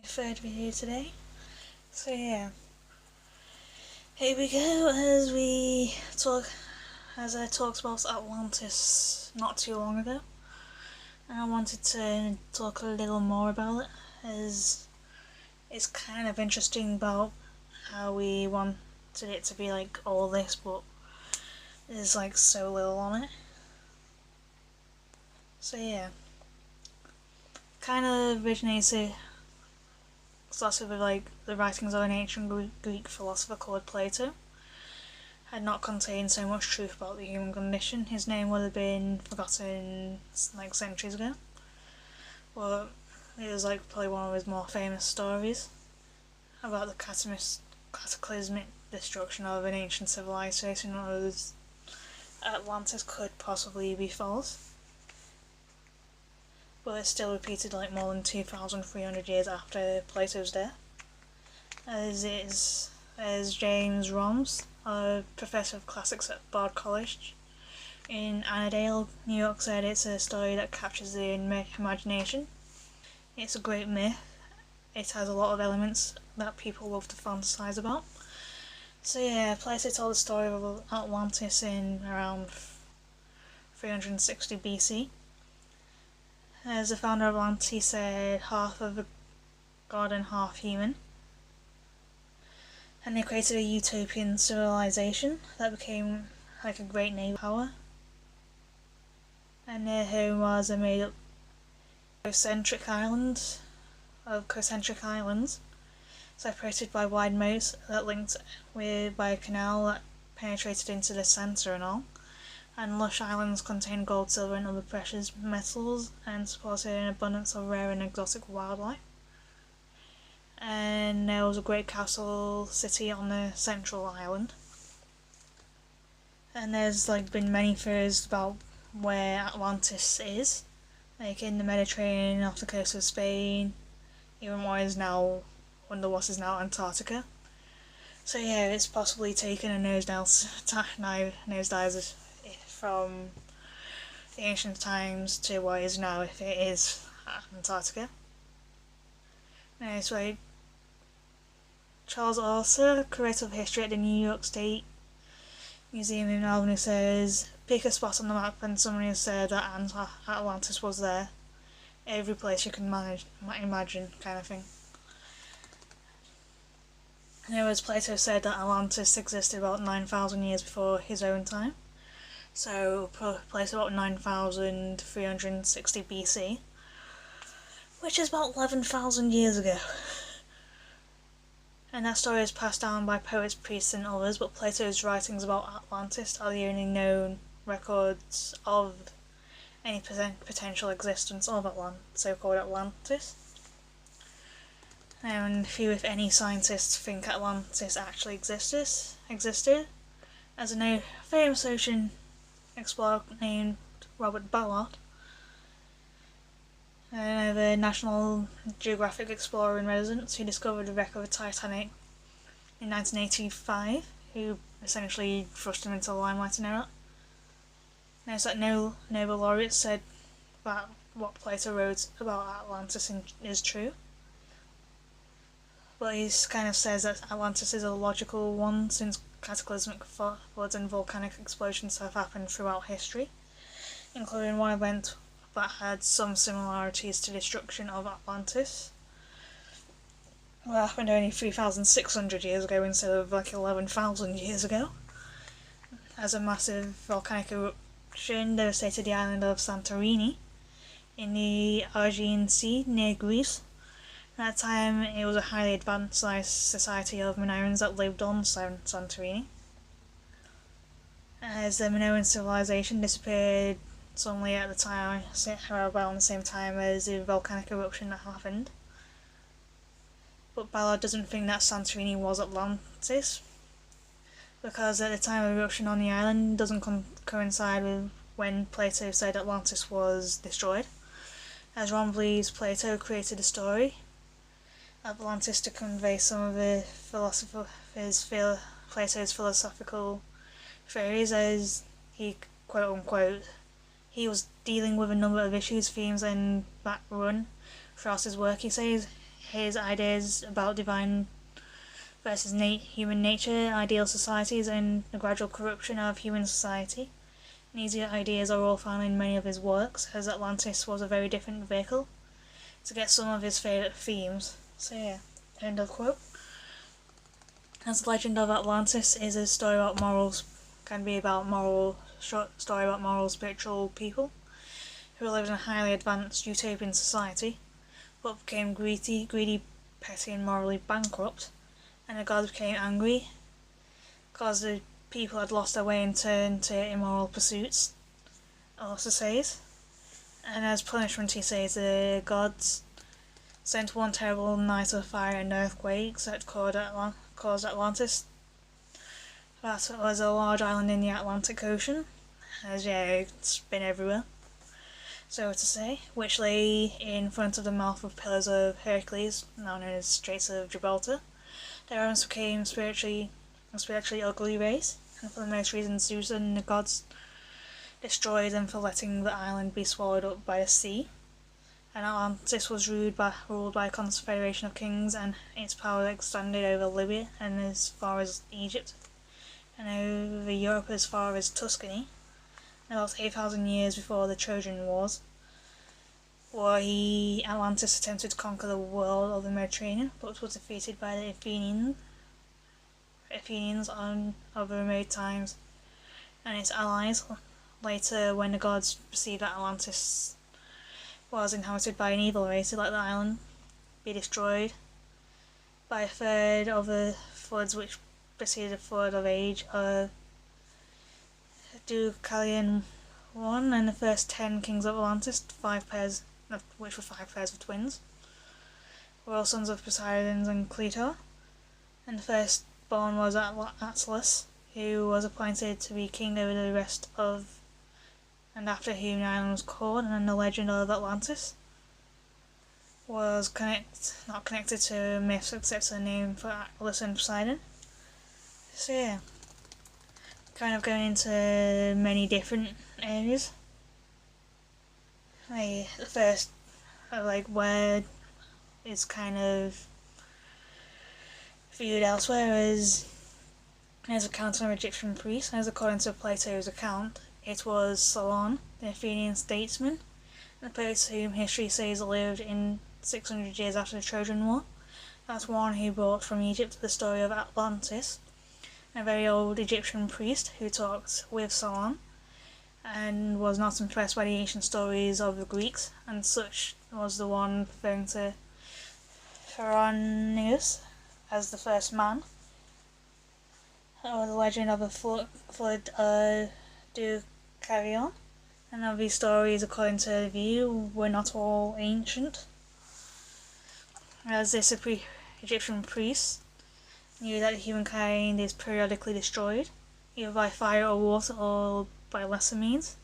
third video today. So yeah, here we go as I talked about Atlantis not too long ago. And I wanted to talk a little more about it, as it's kind of interesting about how we wanted it to be like all this, but there's like so little on it. So yeah, kind of originated started with like the writings of an ancient Greek philosopher called Plato. Had not contained so much truth about the human condition. His name would have been forgotten like centuries ago. But it was like probably one of his more famous stories about the cataclysmic destruction of an ancient civilization, as Atlantis could possibly be false. But it's still repeated like more than 2,300 years after Plato's death. As James Roms, a professor of classics at Bard College in Annandale, New York, said it's a story that captures the imagination. It's a great myth. It has a lot of elements that people love to fantasize about. So yeah, Plato told the story of Atlantis in around 360 BC. As the founder of Atlantis said, half of a god and half human. And they created a utopian civilization that became like a great naval power. And their home was a made up concentric islands, separated by wide moats that linked by a canal that penetrated into the centre and all. And lush islands contained gold, silver and other precious metals, and supported an abundance of rare and exotic wildlife. And there was a great castle city on the central island. And there's like been many theories about where Atlantis is, like in the Mediterranean, off the coast of Spain, even what is now Antarctica. So yeah, it's possibly taken a nosedive from the ancient times to what is now, if it is Antarctica. Anyway, Charles Arthur, curator of history at the New York State Museum in Albany, says, pick a spot on the map and somebody has said that Atlantis was there. Every place you can imagine, kind of thing. As Plato said that Atlantis existed about 9,000 years before his own time. So, place about 9,360 BC, which is about 11,000 years ago. And that story is passed down by poets, priests and others, but Plato's writings about Atlantis are the only known records of any potential existence of so-called Atlantis. And few, if any, scientists think Atlantis actually existed, as a famous ocean explorer named Robert Ballard, the National Geographic explorer in residence who discovered the wreck of the Titanic in 1985, who essentially thrust him into the limelight in that. Notice that no Nobel laureate said that what Plato wrote about Atlantis is true. But he kind of says that Atlantis is a logical one, since cataclysmic floods and volcanic explosions have happened throughout history, including one event that had some similarities to the destruction of Atlantis. Well, it happened only 3,600 years ago instead of like 11,000 years ago, as a massive volcanic eruption devastated the island of Santorini in the Aegean Sea near Greece. At that time, it was a highly advanced society of Minoans that lived on Santorini. As the Minoan civilization disappeared suddenly at the time, around the same time as the volcanic eruption that happened. But Ballard doesn't think that Santorini was Atlantis, because at the time of eruption on the island doesn't coincide with when Plato said Atlantis was destroyed. As Ron believes Plato created a story Atlantis to convey some of Plato's philosophical theories, as he, quote unquote, he was dealing with a number of issues, themes and that run throughout his work. He says his ideas about divine versus human nature, ideal societies, and the gradual corruption of human society. And these ideas are all found in many of his works, as Atlantis was a very different vehicle to get some of his favourite themes. So yeah, end of quote. As the legend of Atlantis is a story about morals, can be about short story about moral, spiritual people who lived in a highly advanced utopian society, but became greedy, petty, and morally bankrupt, and the gods became angry because the people had lost their way and turned to immoral pursuits, also says. And as punishment, he says, the gods sent one terrible night of fire and earthquakes that caused Atlantis. That was a large island in the Atlantic Ocean, as yeah, it's been everywhere, so to say, which lay in front of the mouth of pillars of Hercules, known as Straits of Gibraltar. Their owners became a spiritually ugly race, and for the most reason Zeus and the gods destroyed them for letting the island be swallowed up by the sea. And Atlantis was ruled by a confederation of kings, and its power extended over Libya and as far as Egypt, and over Europe as far as Tuscany. And about 8,000 years before the Trojan Wars, where Atlantis attempted to conquer the world of the Mediterranean, but was defeated by the Athenians of remote times and its allies. Later, when the gods perceived that Atlantis was inhabited by an evil race, they let the island be destroyed by a third of the floods which preceded the flood of age of Deucalion I, and the first 10 kings of Atlantis, which were 5 pairs of twins, were all sons of Poseidon and Cleito, and the firstborn was Atlas, who was appointed to be king over the rest of, and after whom the island was called. And then the legend of Atlantis was not connected to myths except the name for Atlas and Poseidon. So yeah, kind of going into many different areas. The first, where it's kind of viewed elsewhere as account of Egyptian priests, as according to Plato's account, it was Solon, the Athenian statesman, the poet whom history says lived in 600 years after the Trojan War. That's one who brought from Egypt the story of Atlantis, a very old Egyptian priest who talked with Solon and was not impressed by the ancient stories of the Greeks, and such was the one referring to Pharaohs as the first man, or the legend of the flood Deucalion. And of these stories, according to the view, were not all ancient, as this Egyptian priest knew that humankind is periodically destroyed, either by fire or water or by lesser means.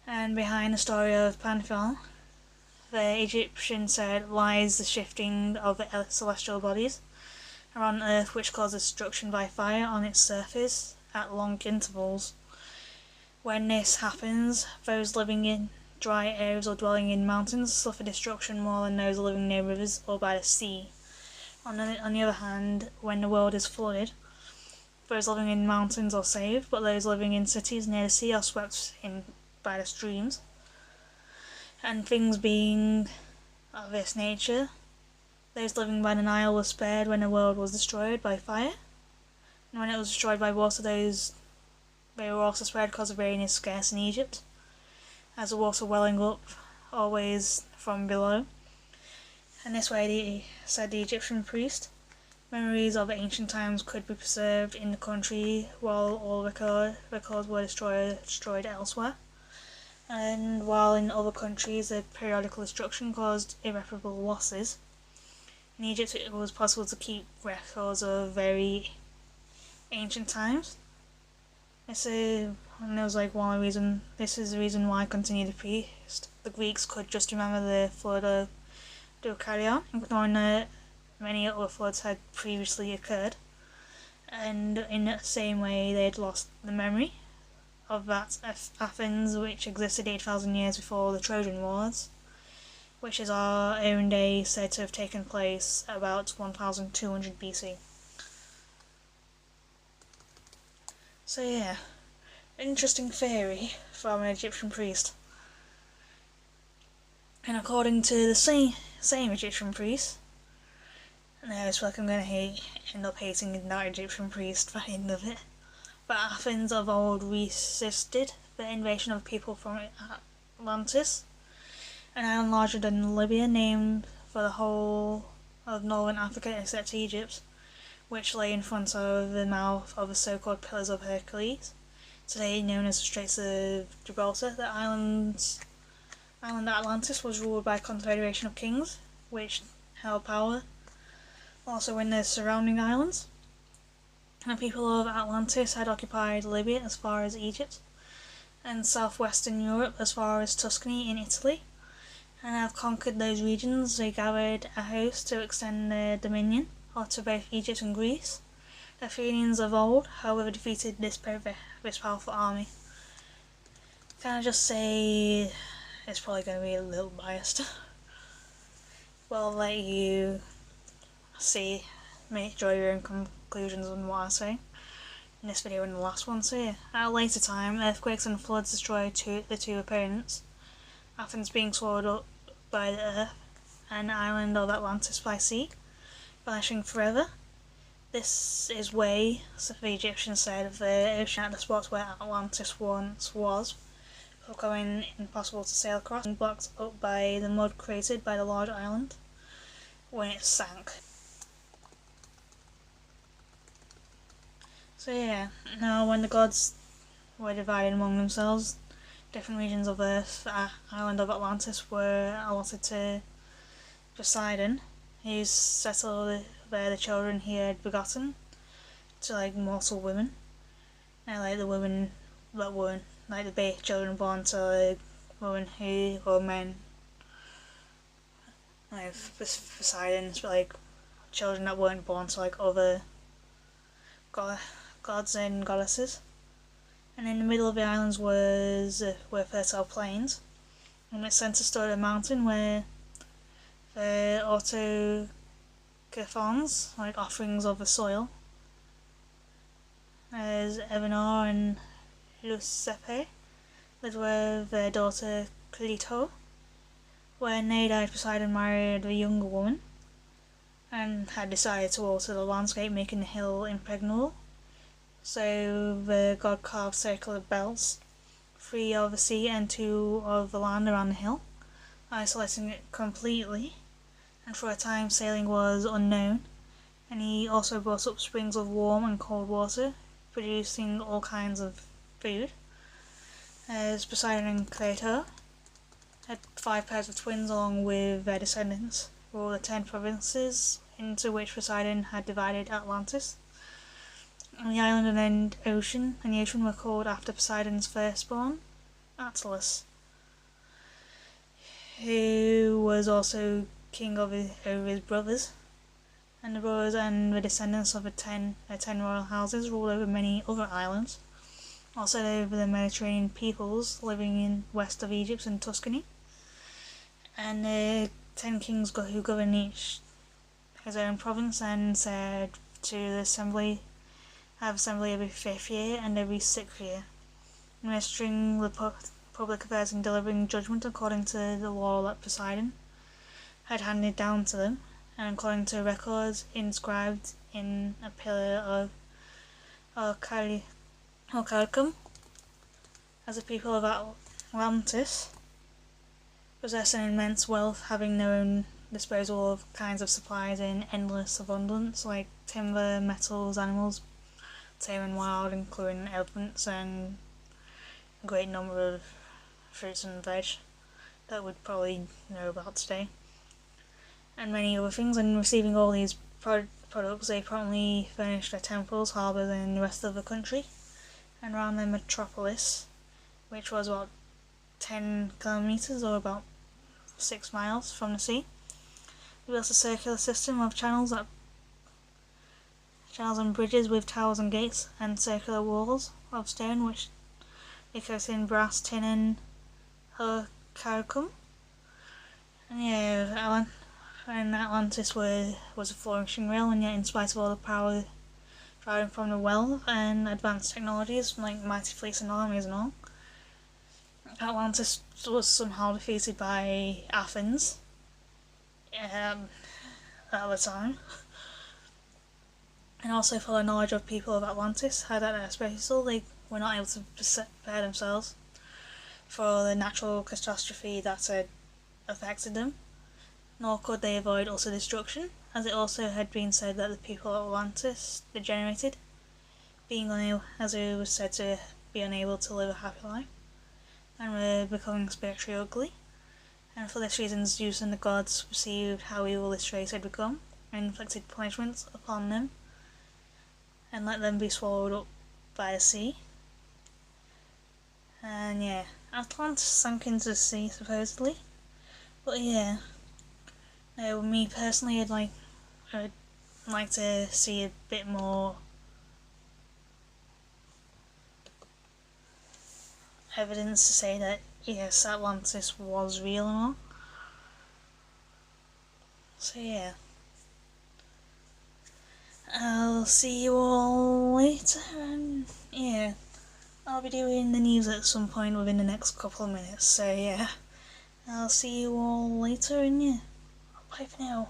And behind the story of Pantheon, the Egyptian said lies the shifting of the celestial bodies around Earth, which causes destruction by fire on its surface at long intervals. When this happens, those living in dry areas or dwelling in mountains suffer destruction more than those living near rivers or by the sea. On the other hand, when the world is flooded, those living in mountains are saved, but those living in cities near the sea are swept in by the streams. And things being of this nature, those living by the Nile were spared when the world was destroyed by fire, and when it was destroyed by water, they were also spared because the rain is scarce in Egypt, as the water welling up always from below. And this way, said the Egyptian priest, memories of ancient times could be preserved in the country while all records were destroyed elsewhere. And while in other countries the periodical destruction caused irreparable losses, in Egypt it was possible to keep records of very ancient times. This is the reason why, continued the priest, the Greeks could just remember the flood of Deucalion, ignoring that many other floods had previously occurred, and in the same way they had lost the memory of that Athens, which existed 8,000 years before the Trojan Wars, which is our own day, said to have taken place about 1200 BC. So yeah, interesting theory from an Egyptian priest. And according to the same Egyptian priest, and I feel like I'm going to end up hating that Egyptian priest by the end of it, but Athens of old resisted the invasion of people from Atlantis, an island larger than Libya, named for the whole of northern Africa except Egypt, which lay in front of the mouth of the so-called Pillars of Hercules, today known as the Straits of Gibraltar. The island Atlantis was ruled by a confederation of kings, which held power also in the surrounding islands. The people of Atlantis had occupied Libya as far as Egypt, and southwestern Europe as far as Tuscany in Italy, and have conquered those regions. They gathered a host to extend their dominion to both Egypt and Greece. The Athenians of old, however, defeated this powerful army. Can I just say it's probably going to be a little biased? Well, I'll let you draw your own conclusions on what I say in this video and the last one. So yeah, at a later time, earthquakes and floods destroyed the two opponents, Athens being swallowed up by the earth, and the island of Atlantis by sea, vanishing forever. This is way, so the Egyptians said, of the ocean at the spot where Atlantis once was, becoming impossible to sail across, and blocked up by the mud created by the large island when it sank. So yeah, now when the gods were divided among themselves, different regions of Earth, the island of Atlantis were allotted to Poseidon, who settled there the children he had begotten to mortal women. Now the women that weren't, the children born to women or men, Poseidon's, but children that weren't born to other gods and goddesses. And in the middle of the islands were fertile plains. In its centre stood a mountain where the autochthons, offerings of the soil, as Evenor and Leucippe lived with their daughter Cleito. When they died, Poseidon married a younger woman and had decided to alter the landscape, making the hill impregnable. So the god carved circular belts, 3 of the sea and 2 of the land around the hill, isolating it completely, and for a time sailing was unknown. And he also brought up springs of warm and cold water, producing all kinds of food. As Poseidon and Cleito had 5 pairs of twins along with their descendants, ruled the 10 provinces into which Poseidon had divided Atlantis. And the island and the ocean were called after Poseidon's firstborn, Atlas, who was also king over his brothers. And the brothers and the descendants of the 10 royal houses ruled over many other islands, also over the Mediterranean peoples living in west of Egypt and Tuscany. And the 10 kings who governed each his own province and said to the assembly every 5th year and every 6th year, administering the public affairs and delivering judgment according to the law that Poseidon had handed down to them, and according to records inscribed in a pillar of Calicum. As the people of Atlantis possessed an immense wealth, having their own disposal of kinds of supplies in endless abundance, like timber, metals, animals, tame and wild, including elephants, and a great number of fruits and veg that we'd probably know about today, and many other things. And receiving all these products, they promptly furnished their temples, harbours, and the rest of the country, and around their metropolis, which was about 10 kilometres or about 6 miles from the sea. They built a circular system of channels and bridges with towers and gates, and circular walls of stone which they coated in brass, tin, and calicum. And yeah, and Atlantis was a flourishing realm, and yet in spite of all the power driving from the wealth and advanced technologies like mighty fleets and armies and all, Atlantis was somehow defeated by Athens at the time. And also for the knowledge of people of Atlantis had at their disposal, they were not able to prepare themselves for the natural catastrophe that had affected them, nor could they avoid utter destruction, as it also had been said that the people of Atlantis degenerated, being unable, as it was said to be unable to live a happy life, and were becoming spiritually ugly. And for this reason Zeus and the gods perceived how evil this race had become, and inflicted punishments upon them, and let them be swallowed up by the sea. And yeah, Atlantis sank into the sea supposedly. But yeah, me personally, I'd like to see a bit more evidence to say that yes, Atlantis was real and all. So yeah, I'll see you all later, and yeah, I'll be doing the news at some point within the next couple of minutes. So yeah, I'll see you all later, and yeah, bye for now.